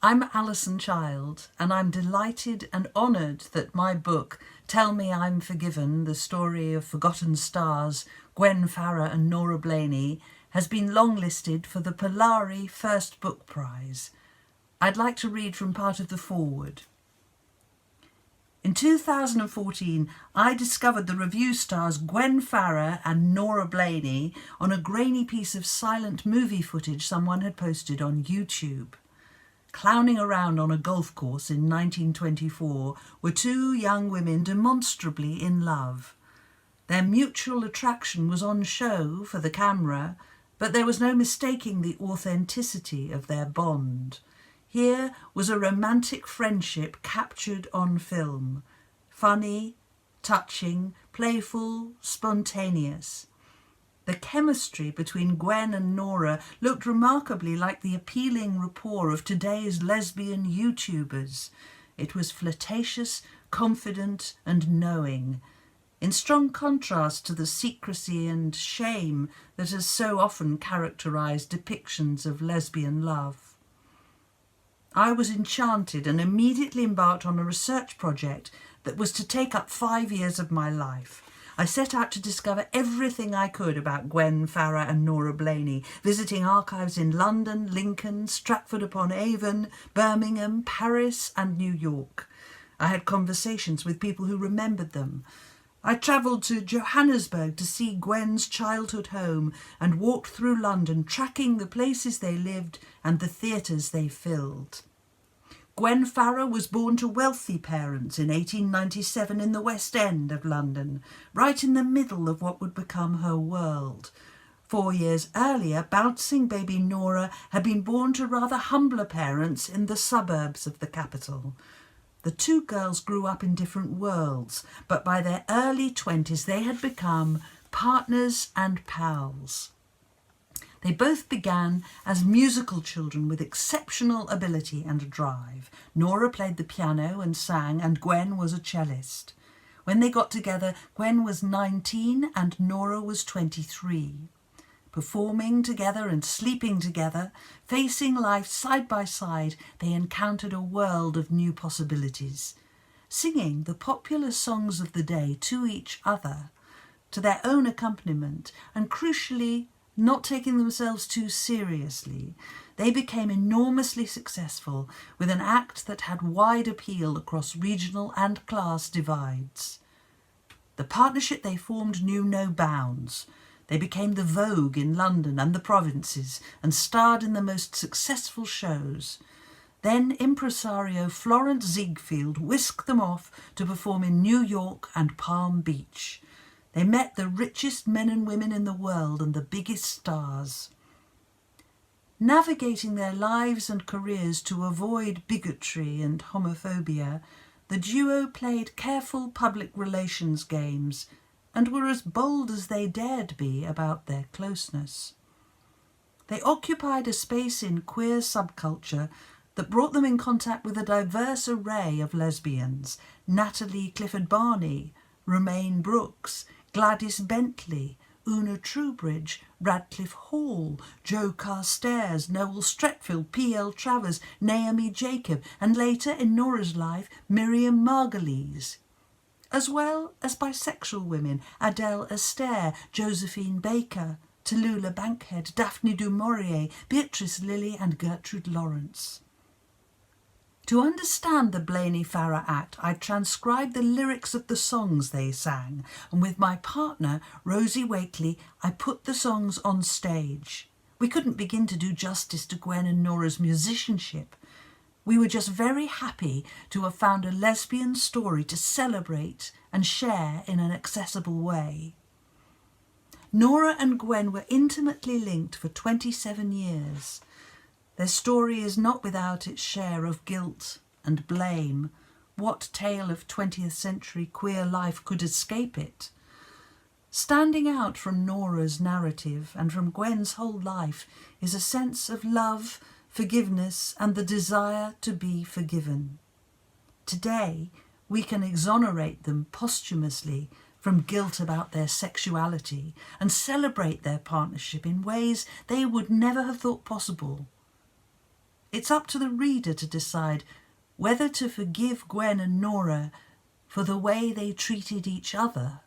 I'm Alison Child, and I'm delighted and honoured that my book, Tell Me I'm Forgiven, the story of forgotten stars Gwen Farrar and Nora Blaney, has been longlisted for the Polari First Book Prize. I'd like to read from part of the foreword. In 2014, I discovered the review stars Gwen Farrar and Nora Blaney on a grainy piece of silent movie footage someone had posted on YouTube. Clowning around on a golf course in 1924 were two young women demonstrably in love. Their mutual attraction was on show for the camera, but there was no mistaking the authenticity of their bond. Here was a romantic friendship captured on film. Funny, touching, playful, spontaneous. The chemistry between Gwen and Nora looked remarkably like the appealing rapport of today's lesbian YouTubers. It was flirtatious, confident and knowing, in strong contrast to the secrecy and shame that has so often characterised depictions of lesbian love. I was enchanted and immediately embarked on a research project that was to take up 5 years of my life. I set out to discover everything I could about Gwen Farrar and Nora Blaney, visiting archives in London, Lincoln, Stratford-upon-Avon, Birmingham, Paris and New York. I had conversations with people who remembered them. I travelled to Johannesburg to see Gwen's childhood home and walked through London, tracking the places they lived and the theatres they filled. Gwen Farrar was born to wealthy parents in 1897 in the West End of London, right in the middle of what would become her world. 4 years earlier, bouncing baby Nora had been born to rather humbler parents in the suburbs of the capital. The two girls grew up in different worlds, but by their early 20s they had become partners and pals. They both began as musical children with exceptional ability and drive. Nora played the piano and sang, and Gwen was a cellist. When they got together, Gwen was 19 and Nora was 23. Performing together and sleeping together, facing life side by side, they encountered a world of new possibilities. Singing the popular songs of the day to each other, to their own accompaniment, and crucially, not taking themselves too seriously, they became enormously successful with an act that had wide appeal across regional and class divides. The partnership they formed knew no bounds. They became the vogue in London and the provinces and starred in the most successful shows. Then impresario Florence Ziegfeld whisked them off to perform in New York and Palm Beach. They met the richest men and women in the world and the biggest stars. Navigating their lives and careers to avoid bigotry and homophobia, the duo played careful public relations games and were as bold as they dared be about their closeness. They occupied a space in queer subculture that brought them in contact with a diverse array of lesbians: Natalie Clifford Barney, Romaine Brooks, Gladys Bentley, Una Troubridge, Radcliffe Hall, Jo Carstairs, Noel Streatfeild, P.L. Travers, Naomi Jacob, and later in Nora's life, Miriam Margolyes, as well as bisexual women: Adele Astaire, Josephine Baker, Tallulah Bankhead, Daphne du Maurier, Beatrice Lilly and Gertrude Lawrence. To understand the Blaney-Farrar act, I transcribed the lyrics of the songs they sang, and with my partner, Rosie Wakely, I put the songs on stage. We couldn't begin to do justice to Gwen and Nora's musicianship. We were just very happy to have found a lesbian story to celebrate and share in an accessible way. Nora and Gwen were intimately linked for 27 years. Their story is not without its share of guilt and blame. What tale of 20th century queer life could escape it? Standing out from Nora's narrative and from Gwen's whole life is a sense of love, forgiveness and the desire to be forgiven. Today, we can exonerate them posthumously from guilt about their sexuality and celebrate their partnership in ways they would never have thought possible. It's up to the reader to decide whether to forgive Gwen and Nora for the way they treated each other.